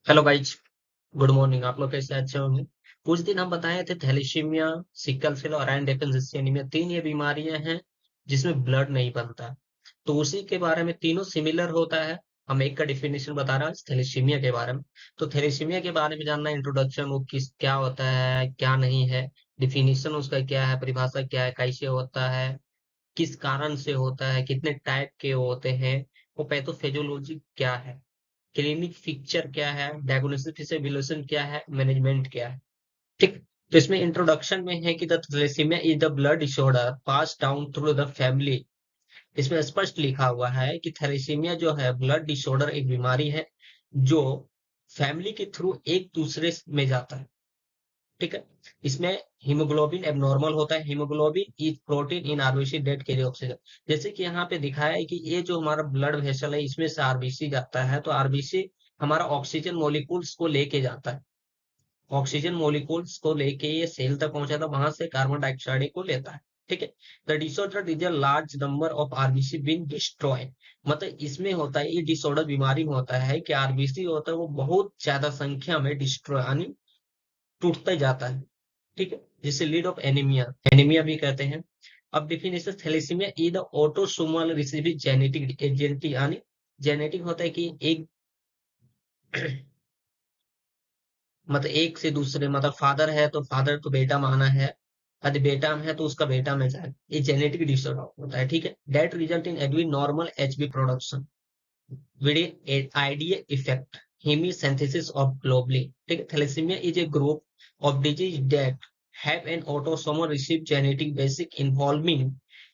Hello guys. Good morning. आप लोग कैसे अच्छे होंगे। कुछ दिन हम बताए थे थैलेसीमिया, सिकल सेल और आयरन डेफिशिएंसी एनीमिया, तीन ये बीमारियां हैं जिसमें ब्लड नहीं बनता। तो उसी के बारे में तीनों सिमिलर होता है। हम एक का डिफिनेशन बता रहे हैं थैलेसीमिया के बारे में। तो थैलेसीमिया के बारे में जानना, इंट्रोडक्शन, वो किस क्या होता है क्या नहीं है, डिफिनेशन उसका क्या है, परिभाषा क्या है, कैसे होता है, किस कारण से होता है, कितने टाइप के होते हैं, वो पैथोफिजियोलॉजी क्या है, क्लिनिक पिक्चर क्या है, डायग्नोसिस फिजिबिलिटी क्या है, मैनेजमेंट क्या है। ठीक। तो इसमें इंट्रोडक्शन में है कि the thalassaemia is the blood disorder pass down through the family. इसमें स्पष्ट लिखा हुआ है कि थैलेसीमिया जो है ब्लड डिसऑर्डर एक बीमारी है जो फैमिली के थ्रू एक दूसरे में जाता है। ठीक है। इसमें हीमोग्लोबिन एबनॉर्मल होता है। Haemoglobin is protein in RBC that carry oxygen. जैसे कि यहाँ पे दिखाया है कि ये जो हमारा ब्लड वेसल है इसमें से आरबीसी जाता है, तो आरबीसी हमारा ऑक्सीजन मोलिकुल्स को लेके जाता है। ऑक्सीजन मोलिकुल्स को लेके ये सेल तक पहुंचा था, वहां से कार्बन डाइऑक्साइड को लेता है। ठीक है। The disorder is a large number of RBC been destroy. मतलब इसमें होता है, ये डिसऑर्डर बीमारी में होता है कि आरबीसी होता है वो बहुत ज्यादा संख्या में डिस्ट्रॉय यानी टूटते जाता है। ठीक है। जिसे लीड ऑफ एनीमिया एनीमिया भी कहते हैं। अब definition, thalassemia is the autosomal recessive genetic entity यानी जेनेटिक होता है कि एक मतलब एक से दूसरे, मतलब फादर है तो फादर को बेटा माना है, यदि बेटा है तो उसका बेटा में जाए, ये जेनेटिक डिसऑर्डर होता है। ठीक है। डेट रिजल्ट इन एग्री normal HB production with idea effect hemisynthesis of globulin. ठीक है। Thalassemia is a group of disease that have an autosomal recessive genetic basic involving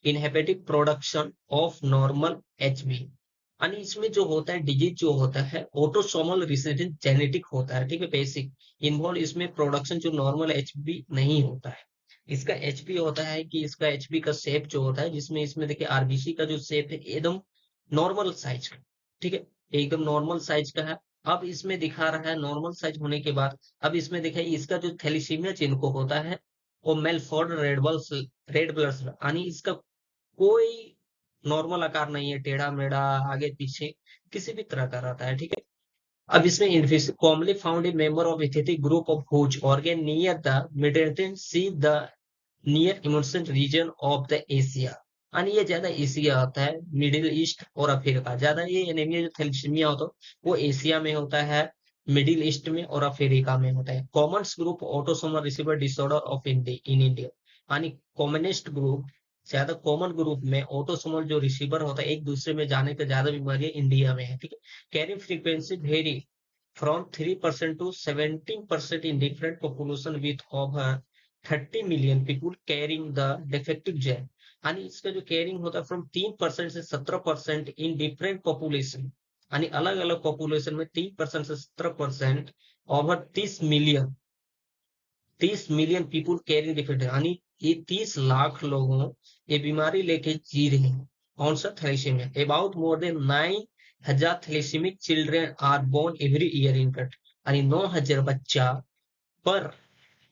in hepatic production of normal HB। यानी इसमें जो होता है disease जो होता है ऑटोसोमल रिसेसिव जेनेटिक होता है। ठीक है। बेसिक इन्वॉल्व इसमें प्रोडक्शन जो नॉर्मल एचबी नहीं होता है। इसका एचबी होता है कि इसका एचबी का शेप जो होता है, जिसमें इसमें देखिए आरबीसी का जो शेप है एकदम नॉर्मल साइज का। ठीक है। एकदम नॉर्मल साइज का है। अब इसमें दिखा रहा है नॉर्मल साइज होने के बाद, अब इसमें देखिए इसका जो थैलेसीमिया जिनको होता है वो मेलफोर्ड रेड ब्लड सेल यानी इसका कोई नॉर्मल आकार नहीं है, टेढ़ा मेढ़ा आगे पीछे किसी भी तरह का रहता है। ठीक है। अब इसमें commonly found a member of ethnic group of whose origin near the mid sea the near emergent region of the Asia. यानी ये ज्यादा एशिया होता है, मिडिल ईस्ट और अफ्रीका ज्यादा, ये एनीमिया जो थैलेसीमिया होता है वो एशिया में होता है, मिडिल ईस्ट में और अफ्रीका में होता है। Common group autosomal receiver disorder of in India. यानी कॉमनेस्ट ग्रुप, ज्यादा कॉमन ग्रुप में ऑटोसोमल जो रिसीवर होता है एक दूसरे में जाने का ज्यादा बीमारी इंडिया में है। ठीक है। Carrying frequency very from 3% to 17% in different population with over 30 million people carrying the defective gene। यानी इसका जो कैरिंग होता है फ्रॉम 3% से 17% इन डिफरेंट पॉपुलेशन, यानी अलग अलग पॉपुलेशन में 3% से 17% over 30 million people carrying defect, यानी ये 30 लाख लोगों ये बीमारी लेके जी रहे हैं। कौन सा thalassaemia. About more than 9,000 thalassaemic children are born every year in country. यानी 9,000 बच्चा पर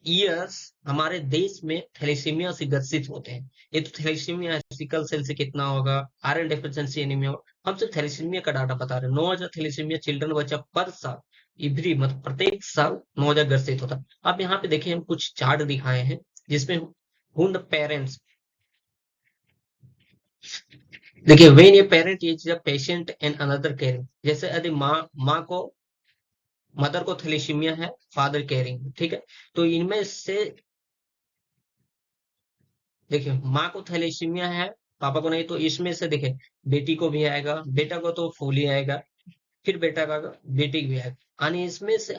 ईयर्स हमारे देश में थैलेसीमिया से ग्रसित होते हैं। ये तो थैलेसीमिया सिकल सेल से कितना होगा, आयरन डेफिशिएंसी एनीमिया, हम सिर्फ थैलेसीमिया का डाटा बता रहे हैं। 9,000 थैलेसीमिया चिल्ड्रन बच्चा पर साल, इवरी मतलब प्रत्येक साल 9,000 ग्रसित होता है। अब यहाँ पे देखिए हम कुछ चार्ट दिखाए हैं जिसमें हुन पेरेंट्स, देखिए when a parent is a patient and another caring, जैसे यदि माँ को, मदर को थैलेसीमिया है, फादर केयरिंग। ठीक है। तो इनमें से देखिए माँ को थैलेसीमिया है, पापा को नहीं, तो इसमें से देखिए बेटी को भी आएगा, बेटा को तो फूल ही आएगा, फिर बेटा का बेटी भी आएगा, यानी इसमें से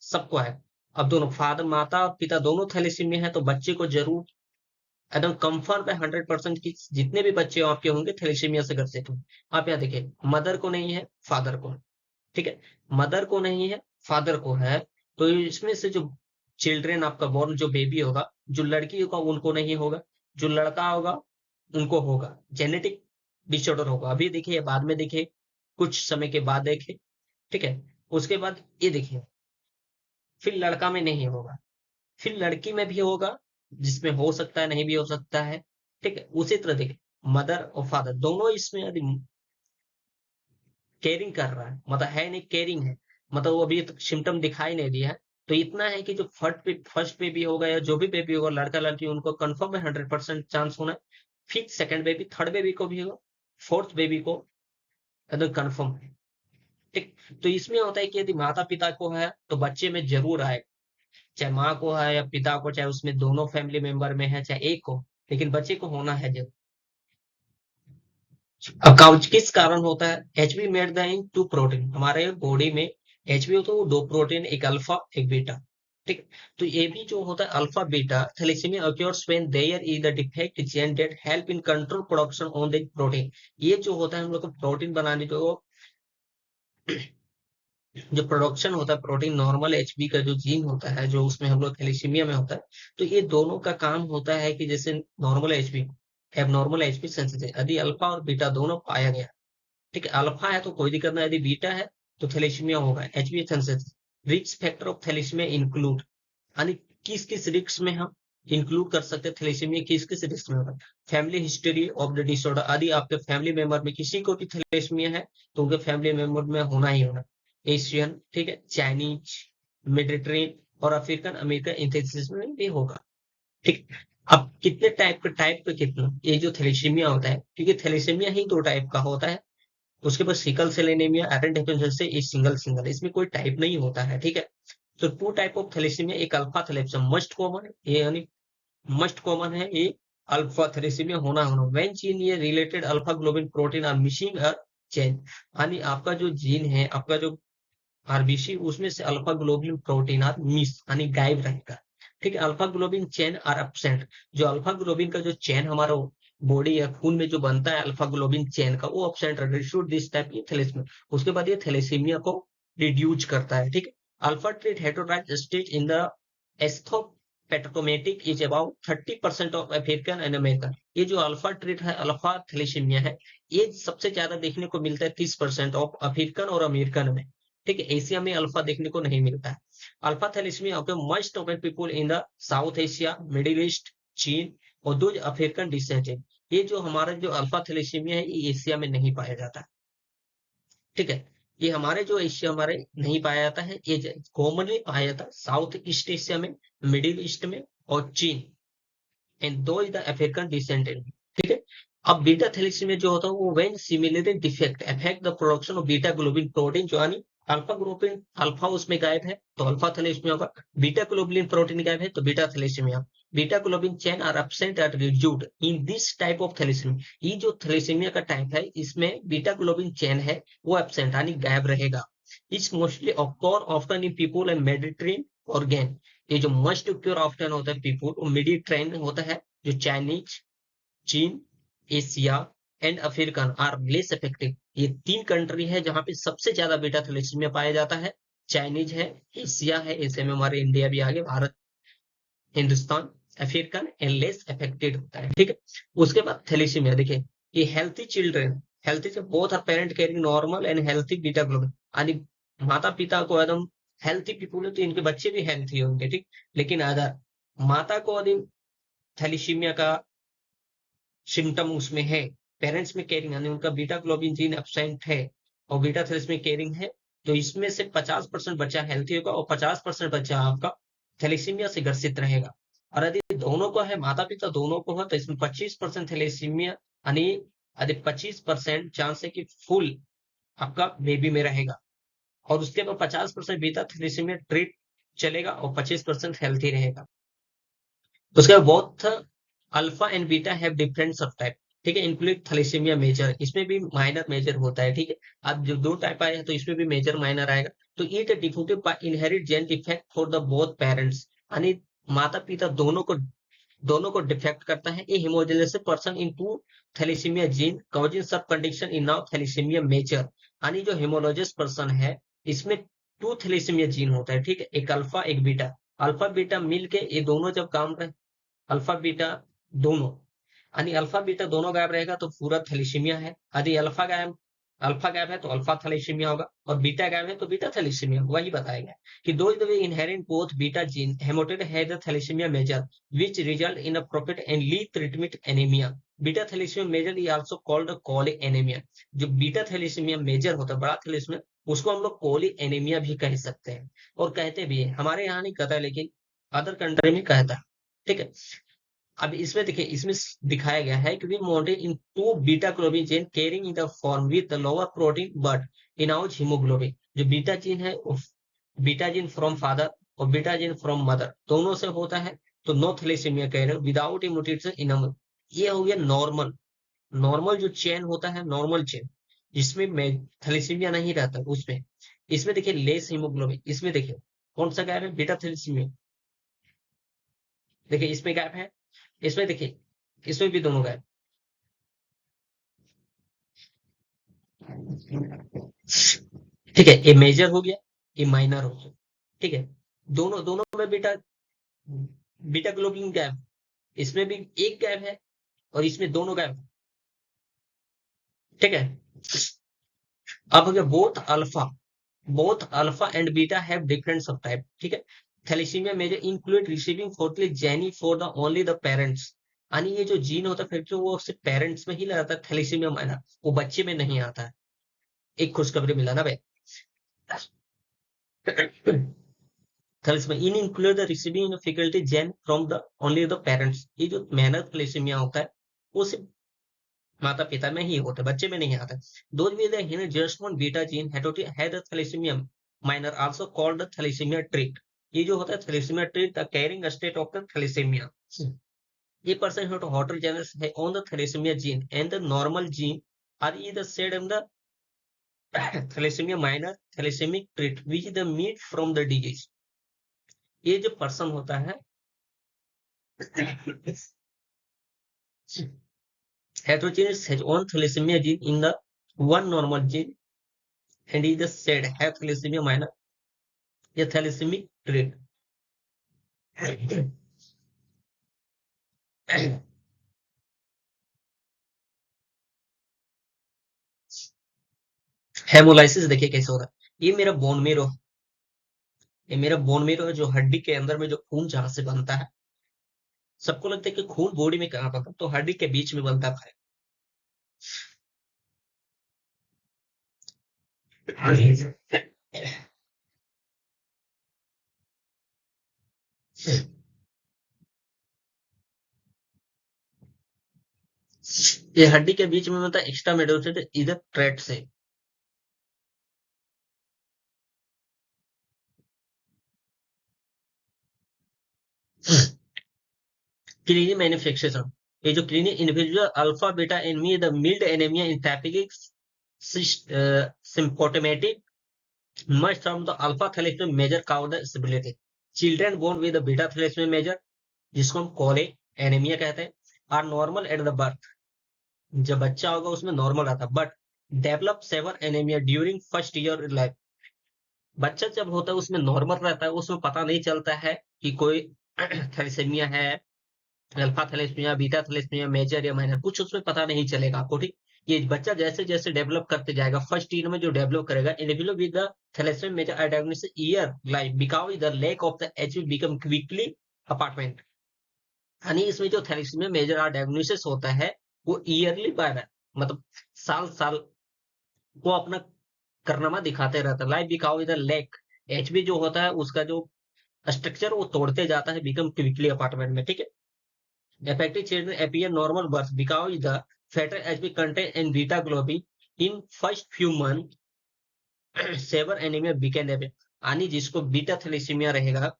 सबको आएगा। अब दोनों फादर, माता और पिता दोनों थैलेसीमिया है तो बच्चे को जरूर एकदम कंफर्म है 100% की जितने भी बच्चे आपके होंगे थैलेसीमिया से ग्रसित होंगे। आप यहाँ देखिए मदर को नहीं है, फादर को है। ठीक है। मदर को नहीं है, फादर को है, तो इसमें से जो चिल्ड्रन आपका बोर्न जो बेबी होगा, जो लड़की होगा उनको नहीं होगा, जो लड़का होगा उनको होगा। जेनेटिक डिसऑर्डर होगा। अभी देखिए बाद में देखिए, कुछ समय के बाद देखिए। ठीक है। उसके बाद ये देखिए फिर लड़का में नहीं होगा, फिर लड़की में भी होगा, जिसमें हो सकता है नहीं भी हो सकता है। ठीक है। उसी तरह देखिए मदर और फादर दोनों इसमें यदि केयरिंग कर रहा है, मतलब है नहीं केयरिंग है, मतलब वो अभी तक सिम्टम दिखाई नहीं दिया है। तो इतना है कि जो फर्स्ट बेबी होगा या जो भी बेबी होगा, लड़का लड़की, उनको कंफर्म है 100% चांस होना है। फिर सेकंड बेबी, थर्ड बेबी को भी होगा, फोर्थ बेबी को एकदम कंफर्म है। ठीक। तो इसमें होता है कि यदि माता पिता को है तो बच्चे में जरूर आएगा, चाहे माँ को है या पिता को, चाहे उसमें दोनों फैमिली मेंबर में है, चाहे एक को, लेकिन बच्चे को होना है जरूर। अब किस कारण होता है? HB made the in two protein, हमारे बॉडी में एचबी होता है वो दो प्रोटीन, एक अल्फा एक बीटा। ठीक। तो ये भी जो होता है alpha beta thalassaemia occurs when there is the defect gene that help in control production on the protein। ये जो होता है हम लोग को प्रोटीन बनाने जो प्रोडक्शन होता है प्रोटीन, नॉर्मल एचबी का जो जीन होता है जो उसमें हम लोग थैलेसीमिया में होता है, तो ये दोनों का काम होता है कि जैसे normal HB, abnormal HB synthesis, यदि अल्फा और बीटा दोनों पाया गया, ठीक है, अल्फा है तो कोई दिक्कत नहीं, यदि बीटा है तो थैलेसीमिया होगा, HB synthesis. Risk factor of thalassaemia include, यानी किस किस रिस्क में हम इंक्लूड कर सकते हैं थैलेसीमिया, किस किस रिस्क में होगा। Family history of the disorder, यदि आपके फैमिली मेंबर में किसी को भी थैलेसीमिया है तो उनके फैमिली मेंबर में होना ही होना। एशियन, ठीक है, चाइनीज, मेडिटेरेनियन और अफ्रीकन अमेरिकन इंथेसिस में भी होगा। ठीक। अब कितने टाइप का कितना, ये जो थैलेसीमिया होता है, क्योंकि थैलेसीमिया ही दो टाइप का होता है, उसके बाद sickle cell anaemia, iron deficiency, ये सिंगल सिंगल, इसमें कोई टाइप नहीं होता है। ठीक है। तो टू टाइप ऑफ थैलेसीमिया, एक अल्फा थैलेसीमिया मस्ट कॉमन है, ये यानी मस्ट कॉमन है, ये अल्फा थैलेसीमिया होना होना व्हेन जीन ये related alpha globin protein are missing a chain, यानी आपका जो जीन है, आपका जो आरबीसी, उसमें से alpha globin protein are miss, यानी गायब रहेगा। ठीक है। Alpha globin chain are absent, जो अल्फा ग्लोबिन का जो चेन हमारा बॉडी या खून में जो बनता है अल्फा ग्लोबिन चेन का, वो एब्सेंट रहेगा, दिस टाइप की थैलेसीमिया। उसके बाद ये थैलेसीमिया को रिड्यूस करता है। ठीक है। Alpha trait heterozygote stage in the asymptomatic is about 30% of African and American. ये जो अल्फा ट्रीट है, अल्फा थैलेसीमिया है, ये सबसे ज्यादा देखने को मिलता है 30% ऑफ अफ्रीकन और अमेरिकन में। ठीक है। एशिया में अल्फा देखने को नहीं मिलता है। Alpha thalassaemia okay must of people in the South Asia, Middle East, चीन और दो अफ्रीकन डिसेंडेंट। ये जो हमारा जो अल्फा थैलेसीमिया है, ये एशिया में नहीं पाया जाता। ठीक है। ये हमारे जो एशिया हमारे नहीं पाया जाता है, ये कॉमनली पाया जाता है साउथ ईस्ट एशिया में, मिडिल ईस्ट में और चीन, एंड दो इज द अफ्रीकन डिसेंडेंट। ठीक है। अब बीटा थैलेसीमिया जो होता है वो when similar defect affect the production of beta globin protein, जो यानी अल्फा ग्लोबिन, अल्फा उसमें गायब है तो अल्फा थैलेसीमिया होगा, बीटा ग्लोबिन प्रोटीन गायब है तो beta thalassaemia. Beta globin chain are absent at reduced in this type of thalassaemia. ये जो थैलेसीमिया का टाइप है, इसमें बीटा ग्लोबिन चेन है वो एब्सेंट यानी गायब रहेगा। It's mostly occur often in people and Mediterranean organ. ये जो मोस्ट ऑक्योर ऑफ्टन होता है पीपल और मेडिटेरेनियन होता है, जो चाइनीज, चीन, Asia and African are less effective. ये तीन कंट्री है जहां पे सबसे ज्यादा बीटा थैलेसीमिया पाया जाता है। चाइनीज है, एशिया है, एशिया में हमारे इंडिया भी आगे, Bharat, Hindustan, African and less affected होता है। ठीक है। उसके बाद थैलेसीमिया देखिए, ये हेल्थी चिल्ड्रन, हेल्थी से both are parent carrying normal and healthy beta globin, यानी माता पिता को एकदम हेल्थी पीपुल है तो इनके बच्चे भी हेल्थी होंगे। ठीक। लेकिन अगर माता को यदि थैलेसीमिया का सिम्टम उसमें है, पेरेंट्स में कैरिंग यानी उनका बीटा ग्लोबिन जीन एब्सेंट है और बीटा थैलेसीमिया कैरिंग है, तो इसमें से 50% बच्चा हेल्थी होगा और 50% बच्चा आपका थैलेसीमिया से ग्रसित रहेगा। और यदि दोनों को है, माता पिता दोनों को है, तो इसमें 25% थैलेसीमिया, यानी यदि 25% चांस है कि फुल आपका बेबी में रहेगा, और उसके बाद 50% बीटा थैलेसीमिया ट्रीट चलेगा और 25% हेल्थी रहेगा। उसके बाद both alpha and beta have different sub type. ठीक है। इंक्लूड थैलेसीमिया मेजर, इसमें भी माइनर मेजर होता है। ठीक है। अब जो दो टाइप आए हैं तो इसमें भी मेजर माइनर आएगा। तो it defective by inherit gene defect for the both parents, यानी माता पिता दोनों को डिफेक्ट करता है। A homozygous person in two thalassaemia gene causing sub condition in now thalassaemia major, यानी जो हेमोलॉजिस्ट पर्सन है, इसमें टू थैलेसीमिया जीन होता है। ठीक है। एक अल्फा एक बीटा, अल्फा बीटा मिलके ये दोनों जब काम रहे, अल्फा बीटा दोनों, यानी अल्फा बीटा दोनों गायब रहेगा तो पूरा थैलेसीमिया है। यदि अल्फा गायब है तो अल्फा थैलेसीमिया होगा, और बीटा गायब है तो बीटा थैलेसीमिया। वही बताया गया कि दो the way inherent both beta gene हेमोटेड है the thalassaemia major which result in a profit and ली treatment anaemia. Beta thalassaemia major is also called Cooley's anaemia. जो बीटा थैलेसीमिया मेजर होता है, बड़ा थैलेसीमिया, उसको हम लोग पोली एनीमिया भी कह सकते हैं और कहते भी है। हमारे यहाँ नहीं कहता है, लेकिन अदर कंट्री में कहता है। ठीक है। अब इसमें देखिए, इसमें दिखाया गया है क्योंकि mutated in two beta globin chain carrying in the form with lower protein but in ouch haemoglobin. जो बीटा चीन है, बीटा जीन फ्रॉम फादर और बीटा जीन फ्रॉम मदर दोनों से होता है, तो no thalassaemia carrier without mutation in. ये हो गया नॉर्मल। नॉर्मल जो चेन होता है, नॉर्मल चेन जिसमें थैलेसीमिया नहीं रहता उसमें। इसमें देखिए लेस हीमोग्लोबिन, इसमें देखिए कौन सा गैप है, बीटा थैलेसीमिया। देखिए इसमें गैप है, इसमें देखिए इसमें भी दोनों गैप। ठीक है, ये मेजर हो गया, ये माइनर हो गया। ठीक है, दोनों दोनों में बीटा बीटा ग्लोबिन गैप, इसमें भी एक गैप है और इसमें दोनों गैप। ठीक है। अब हो गया both alpha and beta have different sub type. ठीक है। Thalassaemia major include receiving faulty gene for the only the parents. यानी ये जो जीन होता है फिर जो वो सिर्फ पेरेंट्स में ही रहता है थैलेसीमिया माइनर, वो बच्चे में नहीं आता है। एक खुशखबरी मिला ना भाई। Thalassaemia in include the receiving faculty gene from the only the parents. ये जो माइनर थैलेसीमिया होता है वो सिर्फ माता पिता में ही होता है, बच्चे में नहीं आता। Those with the inner just one beta gene had the thalassemia minor, also called the thalassemia trait। ये जो होता है thalassemia trait, the carrying state of the thalassemia। ये person who have heterogeneous है on the thalassemia gene and the normal gene are either said in the thalassemia minor thalassemic trait which is the meat from the disease। ये जो person होता है heterogeneous has one thalassemia gene in the one normal gene and is the said have thalassemia minor या thalassemic trait. Haemolysis देखिए कैसे होता है। ये मेरा बोन मेरो, ये मेरा बोन मेरो है, जो हड्डी के अंदर में जो खून जहां से बनता है। सबको लगता है कि खून बॉडी में कहाँ बनता है, तो हड्डी के बीच में बनता है। ये हड्डी के बीच में बनता है एक्स्ट्रा मेडुलरी इधर ट्रैक्ट से। क्लीनिक मैन्युफैक्चरेशन, ये जो clinic individual alpha beta anaemia the mild anaemia in टैपिक symptomatic must from the alpha thalassaemia major count the stability. Children born with the beta thalassaemia major, जिसको हम Cooley anaemia कहते हैं, are normal at the birth. जब बच्चा होगा उसमें normal आता है, but develop severe anaemia during first year life. बच्चा जब होता है उसमें नॉर्मल रहता है, उसमें पता नहीं चलता है कि कोई थैलेसीमिया है, alpha thalassaemia, beta thalassaemia, major या माइनर, कुछ उसमें पता नहीं चलेगा आपको। ठीक। ये बच्चा जैसे जैसे डेवलप करते जाएगा, फर्स्ट ईयर में जो डेवलप करेगा individual with the thalassaemia major diagnosis year life because the lack of the H become quickly apartment. यानी इसमें जो थैलेसीमिया मेजर डायग्नोसिस होता है वो ईयरली बाय, मतलब साल साल वो अपना कारनामा दिखाते रहता है। Life because the lack, HB जो होता है उसका जो स्ट्रक्चर वो तोड़ते जाता है बिकम क्विकली अपार्टमेंट में। ठीक है। Affected children appear normal birth because the fetal HB contain and beta globin in first few months। Severe anaemia weekend है, यानी जिसको बीटा थैलेसीमिया रहेगा,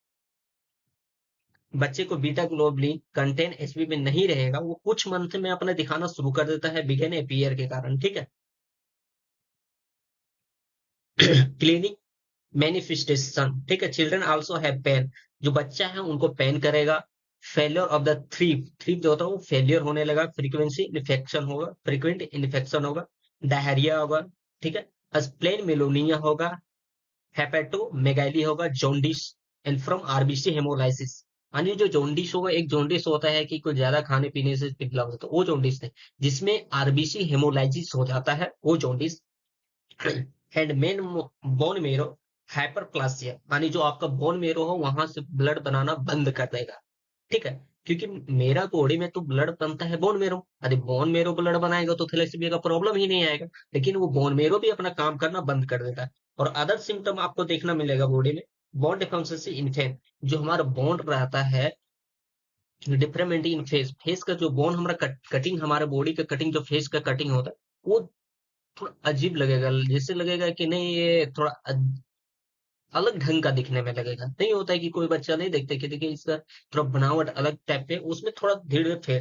बच्चे को बीटा ग्लोबुलिन कंटेन एचबी में नहीं रहेगा, वो कुछ मंथ में अपना दिखाना शुरू कर देता है बिगेन एपियर के कारण। ठीक है। क्लिनिक मैनिफेस्टेशन, ठीक है। चिल्ड्रन आल्सो हैव पेन, जो बच्चा है उनको पेन करेगा। फेलियर ऑफ द थ्रीप जो होता है वो फेलियर होने लगा। फ्रीक्वेंट इन्फेक्शन होगा। डायरिया होगा। ठीक है। स्प्लेन मेलोनिया होगा। हेपेटोमेगाली होगा। Jaundice and from RBC haemolysis. यानी जो जॉन्डिस होगा, एक जॉन्डिस होता है कि कुछ ज्यादा खाने पीने से पिघला होता है, वो जॉन्डिस है। जिसमें आरबीसी हेमोलाइसिस हो जाता है, वो jaundice. And main bone marrow hyperplasia, यानी जो आपका बोन मेरो हो वहां से ब्लड बनाना बंद कर देगा। ठीक है। क्योंकि मेरा बॉडी में तो ब्लड बनता है बोन मेरो, यदि बोन मेरो ब्लड बनाएगा तो थैलेसीमिया का प्रॉब्लम ही नहीं आएगा। लेकिन वो बोन मेरो भी अपना काम करना बंद कर देता है। और अदर सिम्टम आपको देखना मिलेगा बॉडी में, बोन डेफिशिएंसी इन फेस, जो हमारा बोन रहता है डिफरेंटली इन फेस, फेस का जो बोन हमारा कटिंग, हमारे बॉडी का कटिंग, जो फेस का कटिंग होता है वो थोड़ा अजीब लगेगा, जैसे लगेगा कि नहीं ये थोड़ा अलग ढंग का दिखने में लगेगा। नहीं होता है कि कोई बच्चा नहीं देखते कि देखिए इसका थोड़ा बनावट अलग टाइप पे, उसमें थोड़ा धीरे धीरे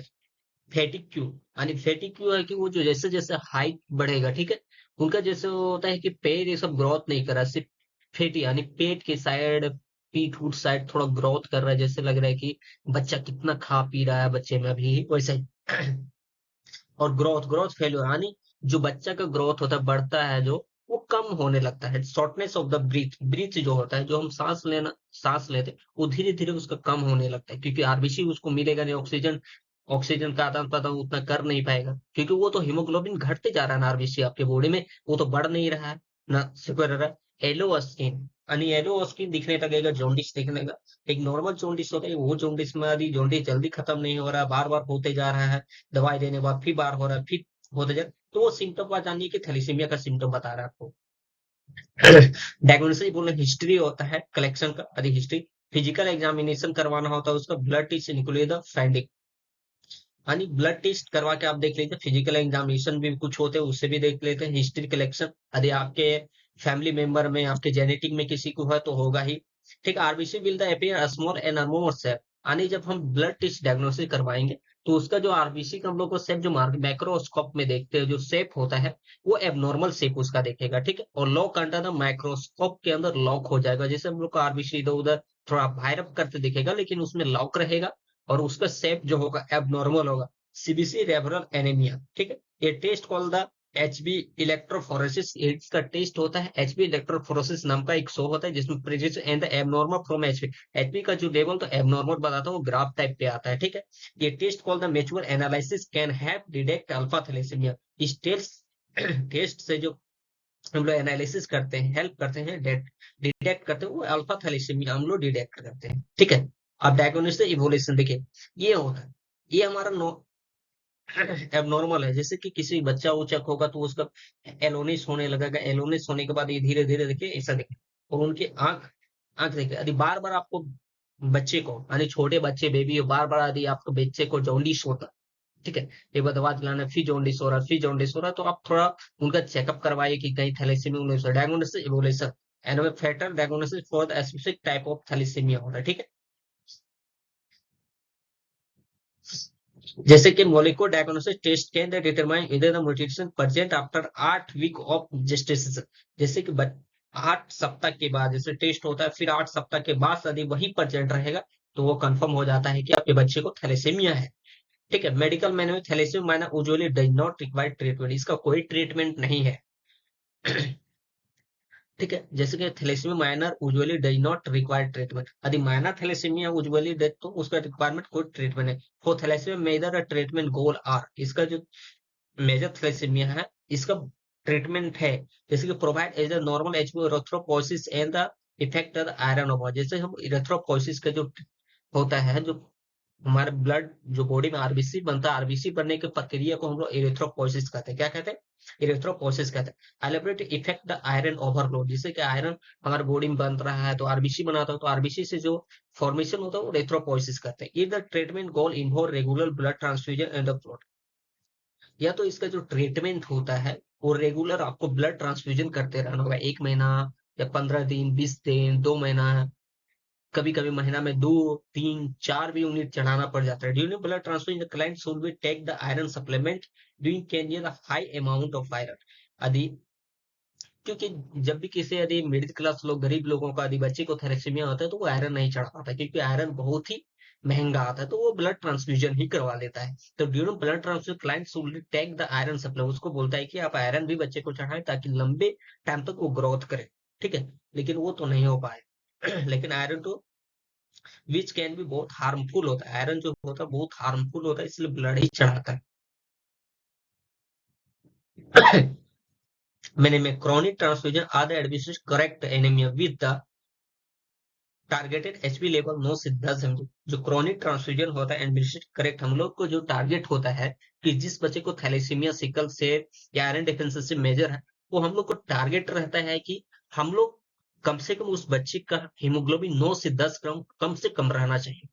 फैटिक क्यों, यानी फैटिक क्यों है कि वो जो जैसे जैसे हाइट बढ़ेगा, ठीक है, उनका जैसे वो होता है कि पैर ये सब ग्रोथ नहीं कर रहा, सिर्फ फैटी यानी पेट के साइड, पीठ उठ साइड थोड़ा ग्रोथ कर रहा है, जैसे लग रहा है कि बच्चा कितना खा पी रहा है बच्चे में अभी, वैसा ही। और ग्रोथ ग्रोथ फेल्योर यानी जो बच्चा का ग्रोथ होता है, बढ़ता है जो, वो कम होने लगता है। Shortness of the breath, breath जो होता है, जो हम सांस लेते हैं, वो धीरे धीरे उसका कम होने लगता है, क्योंकि आरबीसी उसको मिलेगा नहीं ऑक्सीजन, ऑक्सीजन का आदान प्रदान उतना कर नहीं पाएगा, क्योंकि वो तो हीमोग्लोबिन घटते जा रहा है ना आरबीसी आपके बॉडी में, वो तो बढ़ नहीं रहा है ना सिकुड़ रहा है। येलो स्किन, यानी येलो स्किन दिखने लगेगा, जॉन्डिस दिखने का, एक नॉर्मल जॉन्डिस होता है, वो जॉन्डिस में यदि जॉन्डिस जल्दी खत्म नहीं हो रहा, बार बार होते जा रहा है, दवाई देने के बाद फिर बार हो रहा है, फिर होते जा, तो वो सिम्टम आप जानिए कि थैलेसीमिया का सिम्टम बता रहा है आपको। डायग्नोसिस बोलना हिस्ट्री होता है, कलेक्शन का अधिक हिस्ट्री, फिजिकल एग्जामिनेशन करवाना होता है उसका, blood test include the finding, यानी ब्लड टेस्ट करवा के आप देख लीजिए, फिजिकल एग्जामिनेशन भी कुछ होते हैं उससे भी देख लेते हैं, हिस्ट्री कलेक्शन यदि आपके फैमिली मेंबर में, आपके जेनेटिक में किसी को है तो होगा ही। ठीक, RBC will the appear small enormous है, यानी जब हम ब्लड टेस्ट डायग्नोसिस करवाएंगे तो उसका जो आरबीसी का हम लोग को शेप, जो मैक्रोस्कोप में देखते हैं जो शेप होता है, वो एबनॉर्मल शेप उसका देखेगा, ठीक है, और लॉक अंडर द माइक्रोस्कोप के अंदर लॉक हो जाएगा, जैसे हम लोग को आरबीसी इधर उधर थोड़ा वायरअप करते दिखेगा, लेकिन उसमें लॉक रहेगा और उसका शेप जो होगा एबनॉर्मल होगा। सीबीसी रेफरल एनीमिया, ठीक है, ये test call the HB electrophoresis, इसका टेस्ट होता है एचबी इलेक्ट्रोफोरेसिस नाम का एक शो होता है, जिसमें presence and the abnormal from HB, HB का जो लेवल तो एबनॉर्मल बताता है वो ग्राफ टाइप पे आता है, ठीक है। ये test call the mature analysis can have detect alpha thalassaemia, इस टेस्ट टेस्ट से जो हम लोग एनालिसिस करते हैं, हेल्प करते हैं, डिटेक्ट करते हैं, वो अल्फा थैलेसीमिया हम लोग डिटेक्ट करते हैं, ठीक है। अब डायग्नोसिस इवोल्यूशन देखिए, ये होता है, ये हमारा एबनॉर्मल है, जैसे कि किसी बच्चा उचक होगा तो उसका एलोनिस होने लगेगा, एलोनिस होने के बाद ये धीरे धीरे देखिए ऐसा देखिए, और उनकी आंख आंख देखिए, यदि बार बार आपको बच्चे को, यानी छोटे बच्चे बेबी हो, बार बार यदि आपको बच्चे को जॉन्डिस होता, ठीक है, एक बार दवा दिलाना, फिर जॉन्डिस हो रहा है, फिर जॉन्डिस हो रहा है, तो आप थोड़ा उनका चेकअप करवाइए कि कहीं थैलेसीमिया उन्हें, diagnosis evolution and further diagnosis for the specific type of thalassaemia होता है, ठीक है। जैसे कि molecular diagnosis test can determine whether the mutation present after 8 week of gestation, जैसे कि 8 सप्ताह के बाद जैसे टेस्ट होता है, फिर 8 सप्ताह के बाद यदि वही प्रेजेंट रहेगा तो वो कंफर्म हो जाता है कि आपके बच्चे को थैलेसीमिया है, ठीक है। मेडिकल मैन में thalassaemia minor usually does not require treatment, इसका कोई ट्रीटमेंट नहीं है। ठीक है, जैसे कि thalassaemia minor usually does not require treatment, यदि माइनर थैलेसीमिया यूजुअली डज तो उसका रिक्वायरमेंट कोई ट्रीटमेंट है। For thalassaemia major treatment goal are, इसका जो मेजर थैलेसीमिया है इसका ट्रीटमेंट है, जैसे कि provide as a normal HB erythropoiesis and the effect of iron over, जैसे हम इरेथ्रोपोइसिस का जो होता है, जो हमारे ब्लड जो बॉडी में आरबीसी बनता है, आरबीसी बनने की प्रक्रिया को हम लोग इरेथ्रोपोइसिस कहते हैं, क्या कहते हैं, इरेथ्रोपोइसिस कहते हैं। एलिब्रेट इफेक्ट द आयरन ओवरलोड, जिससे कि आयरन हमारे बॉडी में बन रहा है तो आरबीसी बनाता है, तो आरबीसी से जो फॉर्मेशन होता है वो इरेथ्रोपोइसिस कहते हैं। If the treatment goal involve regular blood transfusion and the, या तो इसका जो ट्रीटमेंट होता है वो रेगुलर आपको ब्लड ट्रांसफ्यूजन करते रहना होगा, 1 महीना या 15 दिन, 20 दिन, 2 महीना, कभी कभी महीना में 2, 3, 4 भी यूनिट चढ़ाना पड़ जाता है। During blood transfusion the client should be take the iron supplement during can the high amount of iron, यदि, क्योंकि जब भी किसी यदि मिडिल क्लास लोग, गरीब लोगों का यदि बच्चे को थैलेसीमिया होता है तो वो आयरन नहीं चढ़ा पाता, क्योंकि आयरन बहुत ही महंगा आता है, तो वो ब्लड ट्रांसफ्यूजन ही करवा लेता है। तो during blood transfusion client should take the iron supplement, उसको बोलता है कि आप आयरन भी बच्चे को चढ़ाएं ताकि लंबे टाइम तक वो ग्रोथ करे, ठीक है, लेकिन वो तो नहीं हो पाए। लेकिन आयरन तो विच कैन भी बहुत हार्मफुल होता है, आयरन जो होता है बहुत हार्मफुल होता है, इसलिए ब्लड ही चढ़ाता है। मैंने में chronic transfusion are the administered correct anemia with the targeted HP level 9 से 10 mg, जो क्रोनिक ट्रांसफ्यूजन होता है एडमिनिस्ट्रेट करेक्ट, हम लोग को जो टारगेट होता है कि जिस बच्चे को थैलेसीमिया, सिकल से या आयरन डेफिशिएंसी मेजर है, वो हम लोग को टारगेट रहता है कि हम लोग कम से कम उस बच्चे का हीमोग्लोबिन 9 से 10 ग्राम कम से कम रहना चाहिए,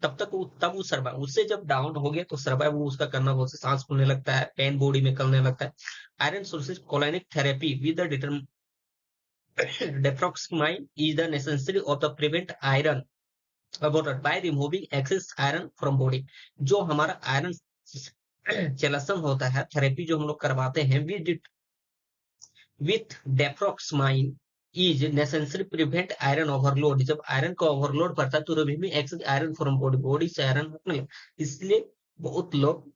तब वो सर्वाइव। उससे जब डाउन हो गया तो सर्वाइव वो उसका करना, बहुत से सांस फूलने लगता है, पेन बॉडी में करने लगता है। आयरन सोर्सेज कोलिनिक therapy with the deproxamine is the necessary of the prevent iron about by removing excess iron from body। जो हमारा आयरन चेलसन होता है, थेरेपी जो हम लोग करवाते हैं with deferoxamine is necessary prevent iron overload. जब आयरन का ओवरलोड पड़ता है तो removing excess iron from body, body से आयरन हटने लगता। इसलिए बहुत लोग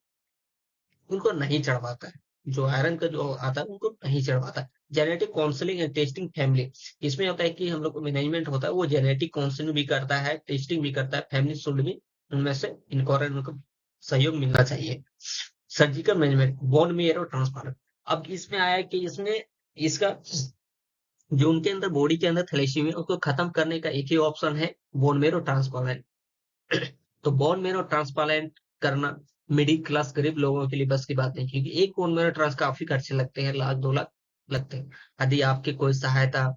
उनको नहीं चढ़वाता है, जो आयरन का जो आता है उनको नहीं चढ़वाता है। Genetic counselling and testing family, इसमें होता है कि हम लोग को मैनेजमेंट होता है, वो जेनेटिक काउंसलिंग भी करता है, टेस्टिंग भी करता है। फैमिली शुड भी उनमें से इनको सहयोग मिलना चाहिए। Surgical management, bone marrow transplant. अब इसमें आया कि इसमें इसका जो उनके अंदर बॉडी के अंदर थैलेसीमिया उसको खत्म करने का एक ही ऑप्शन है, बोन मैरो ट्रांसप्लांट। तो बोन मैरो ट्रांसप्लांट करना मिडिल क्लास गरीब लोगों के लिए बस की बात नहीं, क्योंकि एक बोन मैरो ट्रांस काफी खर्चे लगते हैं, 1 लाख 2 लाख लगते हैं। यदि आपके कोई सहायता,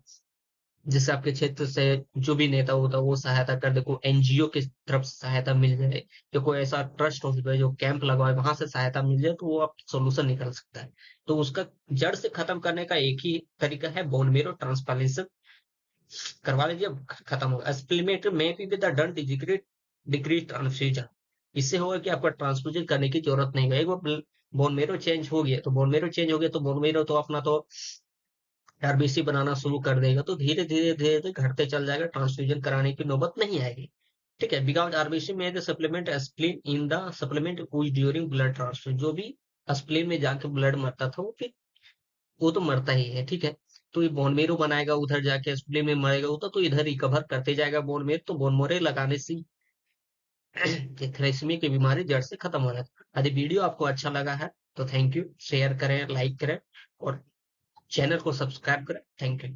जैसे आपके क्षेत्र से जो भी नेता होता है वो सहायता कर दे, कोई एनजीओ की तरफ से सहायता मिल जाए, या कोई ऐसा ट्रस्ट हो जाए जो कैंप लगवाए वहां से सहायता मिल जाए, तो वो आप सोल्यूशन निकल सकता है। तो उसका जड़ से खत्म करने का एक ही तरीका है, बोन मैरो ट्रांसप्लांटेशन करवा लीजिए, खत्म होगा। सप्लीमेंट्री में भी विद डन डिक्रीज ट्रांसफ्यूजन, इससे होगा कि आपका ट्रांसफ्यूजन करने की जरूरत नहीं है। एक बार बोन मेरो चेंज हो गया तो बोन मेरो तो अपना तो आरबीसी बनाना शुरू कर देगा, तो धीरे धीरे धीरे धीरे घटते चल जाएगा, ट्रांसफ्यूजन कराने की नौबत नहीं आएगी। ठीक है, बिकॉज आरबीसी में the supplement spleen in the supplement कुछ ड्यूरिंग ब्लड ट्रांसफ्यूजन, जो भी स्प्लीन में जाके ब्लड मरता था वो तो मरता ही है। ठीक है, तो ये बोन मेरो बनाएगा, उधर जाके स्प्लीन में मरेगा उधर, तो इधर रिकवर करते जाएगा बोन मेरो। तो बोन मोरे लगाने से थ्रेसमी की बीमारी जड़ से खत्म हो जाती है। यदि वीडियो आपको अच्छा लगा है तो थैंक यू, शेयर करें, लाइक करें और चैनल को सब्सक्राइब करें। Thank you.